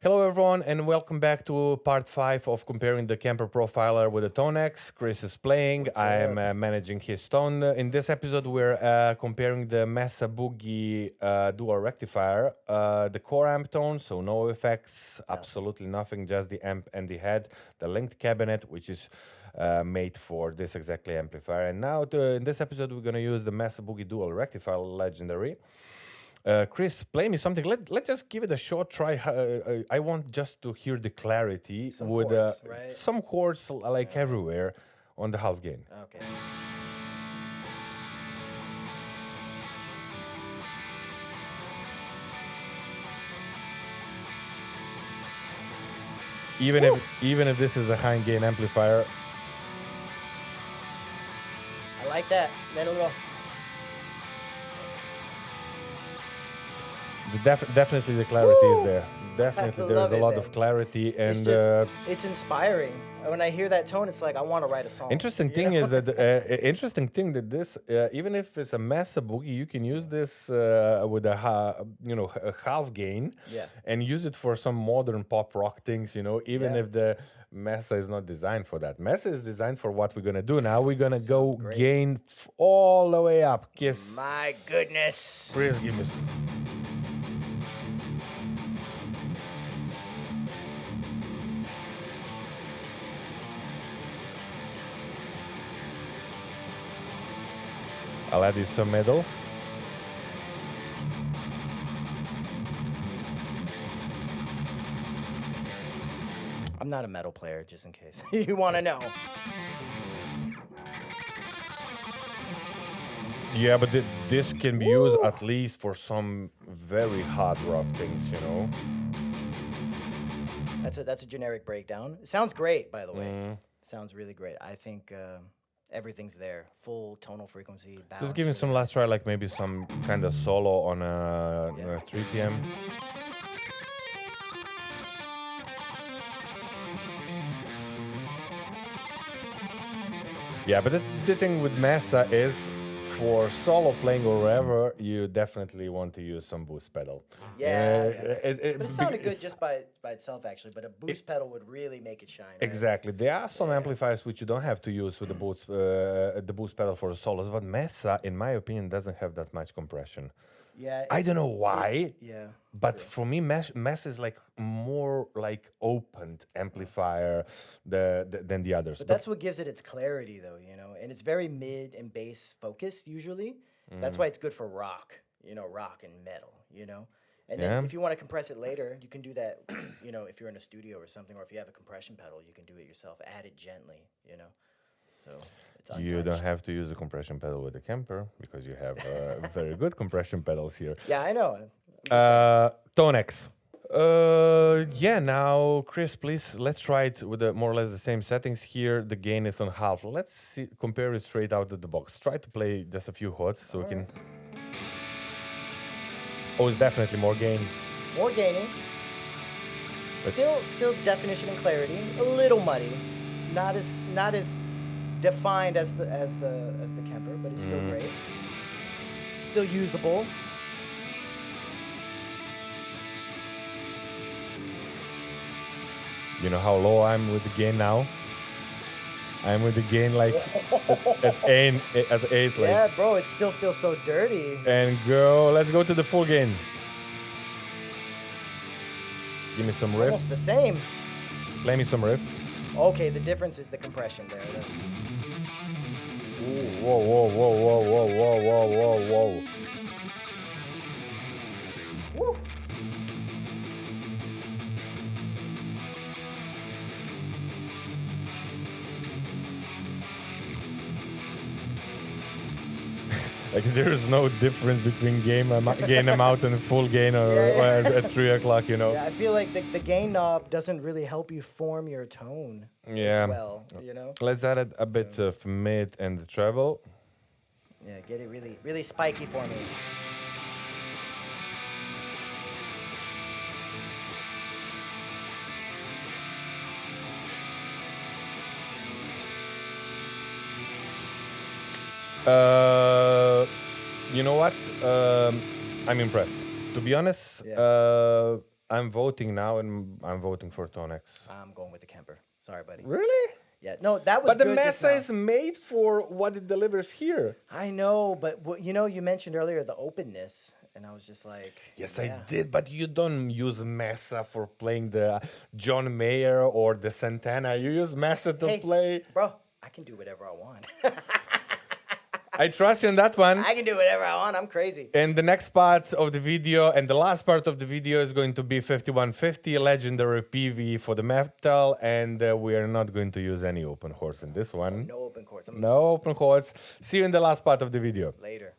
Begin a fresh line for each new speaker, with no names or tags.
Hello everyone and welcome back to part 5 of comparing the Kemper profiler with the TONEX. Chris is playing,
What's
I'm
up?
managing his tone. In this episode we're comparing the Mesa Dual Rectifier, the core amp tone, so no effects, absolutely nothing, just the amp and the head, the linked cabinet which is made for this exactly amplifier. And now in this episode we're going to use the Mesa Dual Rectifier Legendary. Chris, play me something. Let's just give it a short try. I want just to hear the clarity
Some
with
chords, right?
some chords like everywhere on the half gain.
Okay.
Even if this is a high gain amplifier,
I like that. Let it go.
definitely the clarity is there.
I
Definitely, there's
love
a
it,
lot
man.
of clarity
It's
and.
just, it's inspiring. When I hear that tone, it's like I want to write a song.
Interesting
you
thing
know?
is that this even if it's a Mesa Boogie, you can use this with a half gain,
Yeah.
and use it for some modern pop rock things. Even
Yeah.
if the Mesa is not designed for that. Mesa is designed for what we're gonna do now. We're gonna go
great.
gain all the way up. Kiss.
My goodness.
Chris, give me. I'll add you some metal.
I'm not a metal player, just in case you want to know.
Yeah, but this can be used at least for some very hard rock things.
That's a generic breakdown. It sounds great, by the way. Sounds really great. I think everything's there. Full tonal frequency, balance.
Just give me some last try, like maybe some kind of solo on a 3 p.m. Yeah, but the thing with Mesa is for solo playing or wherever, you definitely want to use some boost pedal.
Yeah.
But
But it sounded good just by itself, actually. But a boost pedal would really make it shine. Right?
Exactly. There are some amplifiers which you don't have to use with the boost pedal for the solos, but Mesa, in my opinion, doesn't have that much compression.
Yeah.
I don't know why.
Yeah.
But for me, Mesa is like more like opened amplifier than the others.
But that's what gives it its clarity, though, and it's very mid and bass focused usually. That's why it's good for rock, rock and metal, And then if you want to compress it later, you can do that, if you're in a studio or something, or if you have a compression pedal, you can do it yourself. Add it gently, So it's untouched.
You don't have to use a compression pedal with the Kemper because you have very good compression pedals here.
Yeah, I know.
TONEX. Now, Chris, please, let's try it with more or less the same settings here. The gain is on half. Let's see, compare it straight out of the box. Try to play just a few hots so we can... Oh, it's definitely more gain.
More gaining. Still definition and clarity. A little muddy. Not as defined as the Kemper, but it's still great. Still usable.
You know how low I'm with the gain now? I'm with the gain like at 8. Like.
Yeah, bro, it still feels so dirty.
And let's go to the full gain. Give me some riffs.
Almost the same.
Play me some riffs.
Okay, the difference is the compression there.
Ooh, whoa.
Woo.
Like there's no difference between gain amount and full gain or at 3 o'clock,
Yeah, I feel like the gain knob doesn't really help you form your tone as well,
Let's add a bit of mid and the treble.
Yeah, get it really, really spiky for me.
You know what? I'm impressed. To be honest,
Yeah.
I'm voting now, and I'm voting for TONEX.
I'm going with the Kemper. Sorry, buddy.
Really?
Yeah, no, that was
But the
good just
Mesa
now.
is made for what it delivers here.
I know, but you know, you mentioned earlier the openness, and I was just like,
Yes,
yeah.
I did, but you don't use Mesa for playing the John Mayer or the Santana. You use Mesa to play.
Bro, I can do whatever I want.
I trust you on that one.
I can do whatever I want. I'm crazy.
And the next part of the video and the last part of the video is going to be 5150 legendary PV for the metal, and we are not going to use any open chords in this one.
No open chords.
No open chords. See you in the last part of the video.
Later.